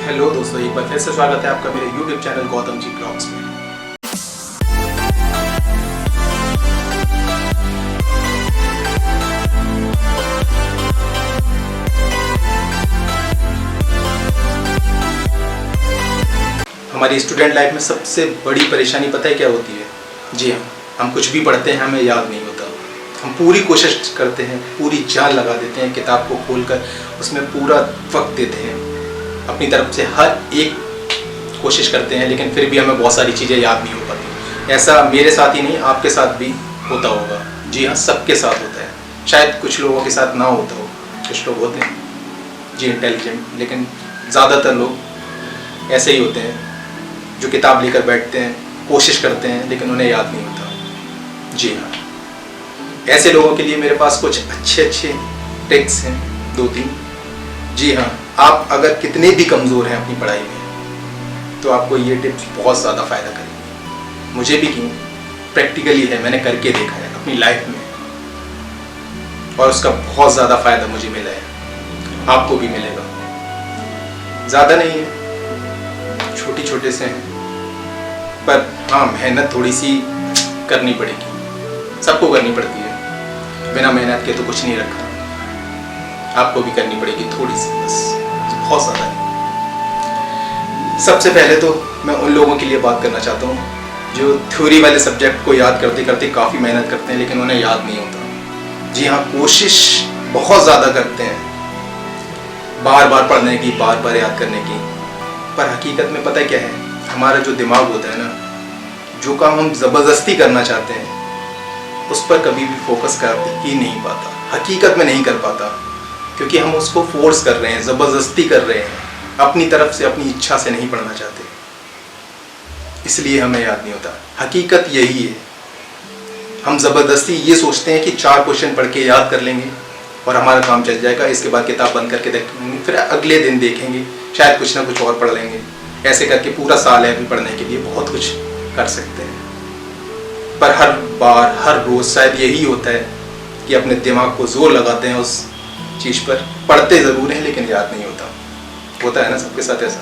Hello दोस्तों, एक बार फिर से स्वागत है आपका मेरे YouTube channel Gautam ji blogs में। हमारी स्टूडेंट लाइफ में सबसे बड़ी परेशानी पता है क्या होती है? जी हाँ, हम कुछ भी पढ़ते हैं हमें याद नहीं होता। हम पूरी कोशिश करते हैं, पूरी जान लगा देते हैं, किताब को खोलकर उसमें पूरा वक्त देते हैं, अपनी तरफ से हर एक कोशिश करते हैं, लेकिन फिर भी हमें बहुत सारी चीज़ें याद नहीं हो पाती। ऐसा मेरे साथ ही नहीं, आपके साथ भी होता होगा। जी हाँ, सबके साथ होता है। शायद कुछ लोगों के साथ ना होता हो, कुछ लोग होते हैं जी इंटेलिजेंट, लेकिन ज़्यादातर लोग ऐसे ही होते हैं जो किताब लेकर बैठते हैं, कोशिश करते हैं, लेकिन उन्हें याद नहीं होता। जी हाँ, ऐसे लोगों के लिए मेरे पास कुछ अच्छे टिप्स हैं, 2-3। जी हाँ, आप अगर कितने भी कमज़ोर हैं अपनी पढ़ाई में, तो आपको ये टिप्स बहुत ज़्यादा फ़ायदा करेंगी। मुझे भी क्यों, प्रैक्टिकली है, मैंने करके देखा है अपनी लाइफ में, और उसका बहुत ज़्यादा फ़ायदा मुझे मिला है, आपको भी मिलेगा। ज़्यादा नहीं है, छोटे से हैं, पर हाँ, मेहनत थोड़ी सी करनी पड़ेगी, सबको करनी पड़ती है। बिना मेहनत के तो कुछ नहीं रखा, आपको भी करनी पड़ेगी थोड़ी सी, बस, बहुत ज़्यादा नहीं। सबसे पहले तो मैं उन लोगों के लिए बात करना चाहता हूँ जो थ्योरी वाले सब्जेक्ट को याद करते करते काफ़ी मेहनत करते हैं, लेकिन उन्हें याद नहीं होता। जी हाँ, कोशिश बहुत ज़्यादा करते हैं, बार बार पढ़ने की, बार बार याद करने की, पर हकीकत में पता क्या है, हमारा जो दिमाग होता है ना, जो काम हम ज़बरदस्ती करना चाहते हैं उस पर कभी भी फोकस कर ही नहीं पाता, हकीकत में नहीं कर पाता, क्योंकि हम उसको फोर्स कर रहे हैं, ज़बरदस्ती कर रहे हैं, अपनी तरफ से, अपनी इच्छा से नहीं पढ़ना चाहते, इसलिए हमें याद नहीं होता। हकीकत यही है, हम ज़बरदस्ती ये सोचते हैं कि 4 क्वेश्चन पढ़ के याद कर लेंगे और हमारा काम चल जाएगा, इसके बाद किताब बंद करके देखेंगे, फिर अगले दिन देखेंगे, शायद कुछ ना कुछ और पढ़ लेंगे। ऐसे करके पूरा साल है अभी पढ़ने के लिए, बहुत कुछ कर सकते हैं, पर हर बार, हर रोज़ शायद यही होता है कि अपने दिमाग को जोर लगाते हैं उस चीज़ पर, पढ़ते ज़रूर हैं लेकिन याद नहीं होता। होता है ना, सबके साथ ऐसा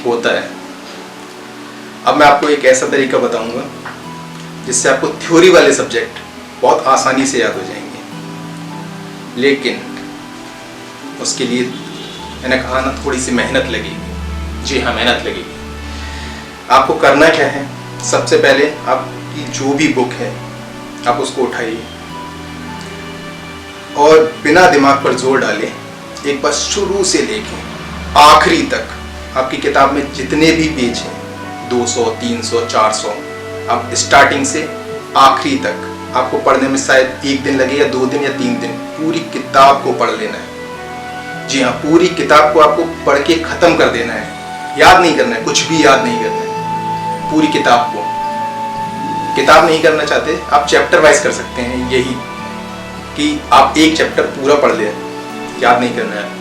होता है। अब मैं आपको एक ऐसा तरीका बताऊंगा जिससे आपको थ्योरी वाले सब्जेक्ट बहुत आसानी से याद हो जाएंगे, लेकिन उसके लिए मैंने कहा ना, थोड़ी सी मेहनत लगेगी। जी हाँ, मेहनत लगेगी। आपको करना क्या है, सबसे पहले आपकी जो भी बुक है आप उसको उठाइए और बिना दिमाग पर जोर डाले एक बार शुरू से लेके आखिरी तक, आपकी किताब में जितने भी पेज हैं, 200, 300, 400, आप स्टार्टिंग से आखिरी तक, आपको पढ़ने में शायद 1 दिन लगे या 2 दिन या 3 दिन, पूरी किताब को पढ़ लेना है। जी हाँ, पूरी किताब को आपको पढ़ के ख़त्म कर देना है, याद नहीं करना है, कुछ भी याद नहीं करना है, पूरी किताब को। किताब नहीं करना चाहते, आप चैप्टर वाइज कर सकते हैं, यही कि आप एक चैप्टर पूरा पढ़ लें, याद नहीं करना है।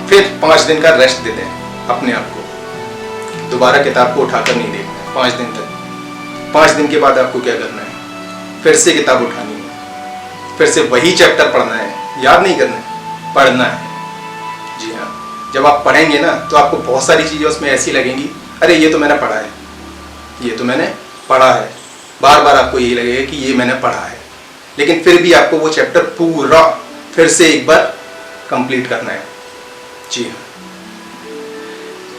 फिर 5 दिन का रेस्ट दे दें अपने आप को, दोबारा किताब को उठाकर नहीं देखना 5 दिन तक। 5 दिन के बाद आपको क्या करना है, फिर से किताब उठानी है, फिर से वही चैप्टर पढ़ना है, याद नहीं करना है, पढ़ना है। जी हाँ, जब आप पढ़ेंगे ना, तो आपको बहुत सारी चीज़ें उसमें ऐसी लगेंगी, अरे ये तो मैंने पढ़ा है, ये तो मैंने पढ़ा है, बार बार आपको यही लगेगा कि ये मैंने पढ़ा है, लेकिन फिर भी आपको वो चैप्टर पूरा फिर से एक बार कंप्लीट करना है। जी हाँ,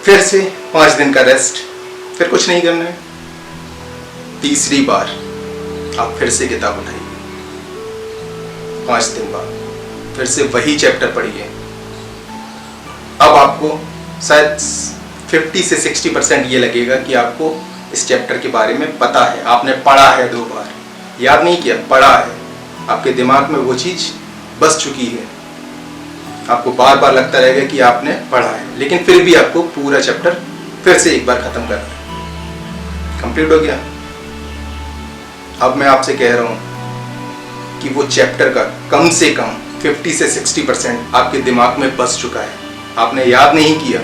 फिर से 5 दिन का रेस्ट, फिर कुछ नहीं करना है। तीसरी बार आप फिर से किताब उठाइए, 5 दिन बाद फिर से वही चैप्टर पढ़िए। अब आपको शायद 50 से 60% ये लगेगा कि आपको इस चैप्टर के बारे में पता है, आपने पढ़ा है 2 बार, याद नहीं किया, पढ़ा है, आपके दिमाग में वो चीज़ बस चुकी है, आपको बार बार लगता रहेगा कि आपने पढ़ा है, लेकिन फिर भी आपको पूरा चैप्टर फिर से एक बार ख़त्म करना है। कंप्लीट हो गया। अब मैं आपसे कह रहा हूँ कि वो चैप्टर का कम से कम 50 से 60% आपके दिमाग में बस चुका है, आपने याद नहीं किया।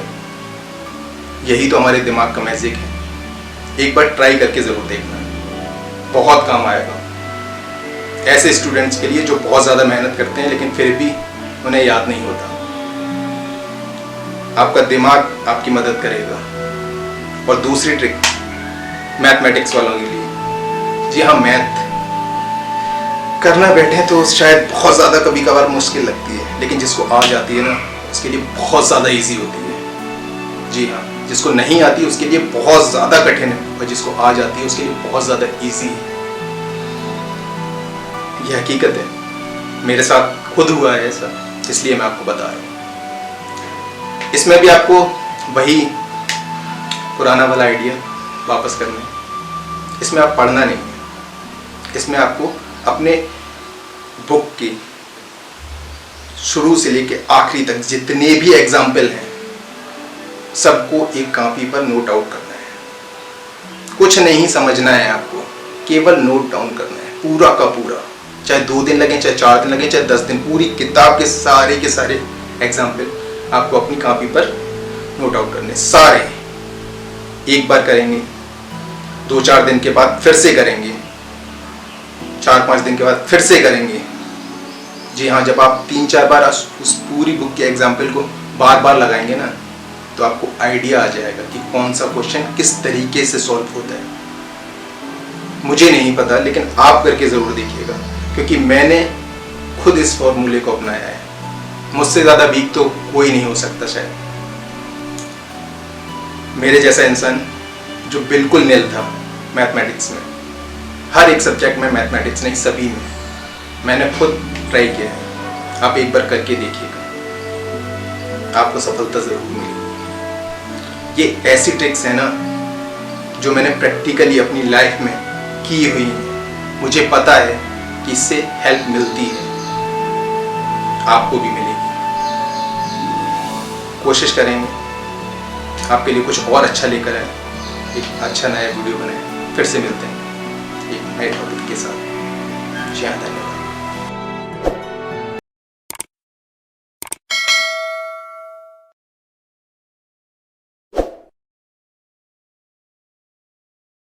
यही तो हमारे दिमाग का मैजिक है। एक बार ट्राई करके ज़रूर देखना, बहुत काम आएगा ऐसे स्टूडेंट्स के लिए जो बहुत ज़्यादा मेहनत करते हैं लेकिन फिर भी उन्हें याद नहीं होता। आपका दिमाग आपकी मदद करेगा। और दूसरी ट्रिक मैथमेटिक्स वालों के लिए, जी हाँ, मैथ करना बैठे तो शायद बहुत ज़्यादा कभी कभार मुश्किल लगती है, लेकिन जिसको आ जाती है ना उसके लिए बहुत ज़्यादा इजी होती है। जी हाँ, जिसको नहीं आती उसके लिए बहुत ज़्यादा कठिन है, और जिसको आ जाती है उसके लिए बहुत ज़्यादा इजी है। ये हकीकत है, मेरे साथ खुद हुआ है ऐसा, इसलिए मैं आपको बता रहा हूँ। इसमें भी आपको वही पुराना वाला आइडिया वापस करना है। इसमें आप पढ़ना नहीं है, इसमें आपको अपने बुक की शुरू से लेके आखिरी तक जितने भी एग्जाम्पल हैं सबको एक कॉपी पर नोट आउट करना है। कुछ नहीं समझना है आपको, केवल नोट डाउन करना है पूरा का पूरा, चाहे 2 दिन लगे, चाहे 4 दिन लगे, चाहे 10 दिन, पूरी किताब के सारे एग्जाम्पल आपको अपनी कॉपी पर नोट आउट करने सारे। एक बार करेंगे, 2-4 दिन के बाद फिर से करेंगे, 4-5 दिन के बाद फिर से करेंगे। जी हाँ, जब आप 3-4 बार उस पूरी बुक के एग्जाम्पल को बार बार लगाएंगे ना, तो आपको आइडिया आ जाएगा कि कौन सा क्वेश्चन किस तरीके से सॉल्व होता है। मुझे नहीं पता, लेकिन आप करके ज़रूर देखिएगा, क्योंकि मैंने खुद इस फॉर्मूले को अपनाया है। मुझसे ज़्यादा वीक तो कोई नहीं हो सकता शायद। मेरे जैसा इंसान जो बिल्कुल नील था मैथमेटिक्स में, हर एक सब्जेक्ट में, मैथमेटिक्स नहीं सभी में, मैंने खुद ट्राई किया है। आप एक बार करके देखिएगा, आपको सफलता ज़रूर मिलेगी। ये ऐसी ट्रिक्स है ना जो मैंने प्रैक्टिकली अपनी लाइफ में की हुई है। मुझे पता है कि इससे हेल्प मिलती है, आपको भी मिलेगी। कोशिश करेंगे आपके लिए कुछ और अच्छा लेकर आए, एक अच्छा नया वीडियो बनाए। फिर से मिलते हैं एक नए टॉपिक के साथ। जी हाँ, धन्यवाद।